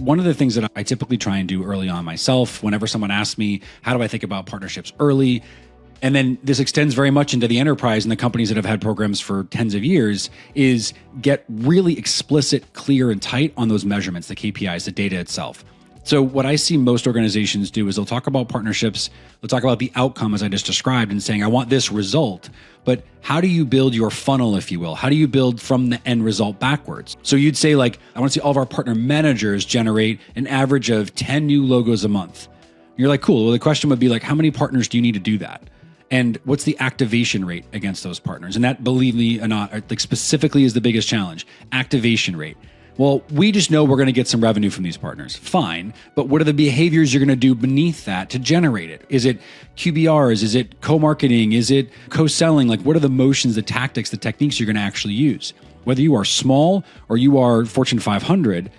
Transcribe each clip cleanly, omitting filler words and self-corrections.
one of the things that I typically try and do early on myself, whenever someone asks me, how do I think about partnerships early? And then this extends very much into the enterprise and the companies that have had programs for tens of years, is get really explicit, clear, and tight on those measurements, the KPIs, the data itself. So what I see most organizations do is they'll talk about partnerships, they'll talk about the outcome as I just described and saying, I want this result, but how do you build your funnel, if you will? How do you build from the end result backwards? So you'd say like, I want to see all of our partner managers generate an average of 10 new logos a month. You're like, cool. Well, the question would be like, how many partners do you need to do that? And what's the activation rate against those partners? And that, believe me or not, like specifically is the biggest challenge, activation rate. Well, we just know we're going to get some revenue from these partners. Fine. But what are the behaviors you're going to do beneath that to generate it? Is it QBRs? Is it co-marketing? Is it co-selling? Like, what are the motions, the tactics, the techniques you're going to actually use? Whether you are small or you are Fortune 500,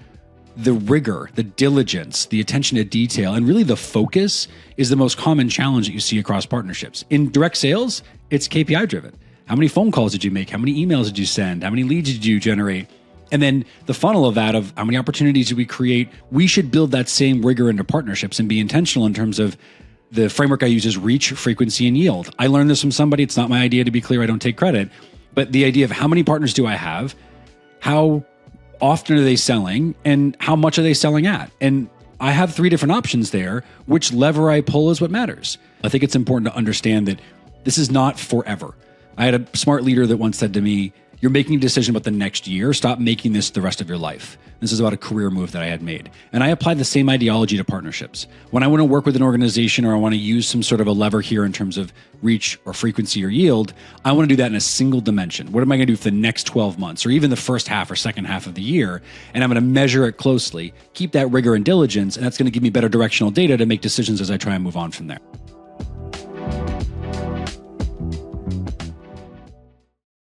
the rigor, the diligence, the attention to detail, and really the focus is the most common challenge that you see across partnerships. In direct sales, it's KPI driven. How many phone calls did you make? How many emails did you send? How many leads did you generate? And then the funnel of that, of how many opportunities do we create? We should build that same rigor into partnerships and be intentional in terms of the framework I use is reach, frequency, and yield. I learned this from somebody. It's not my idea, to be clear. I don't take credit. But the idea of how many partners do I have? How often are they selling? And how much are they selling at? And I have 3 different options there. Which lever I pull is what matters. I think it's important to understand that this is not forever. I had a smart leader that once said to me, you're making a decision about the next year. Stop making this the rest of your life. This is about a career move that I had made. And I applied the same ideology to partnerships. When I want to work with an organization or I want to use some sort of a lever here in terms of reach or frequency or yield, I want to do that in a single dimension. What am I going to do for the next 12 months or even the first half or second half of the year? And I'm going to measure it closely, keep that rigor and diligence, and that's going to give me better directional data to make decisions as I try and move on from there.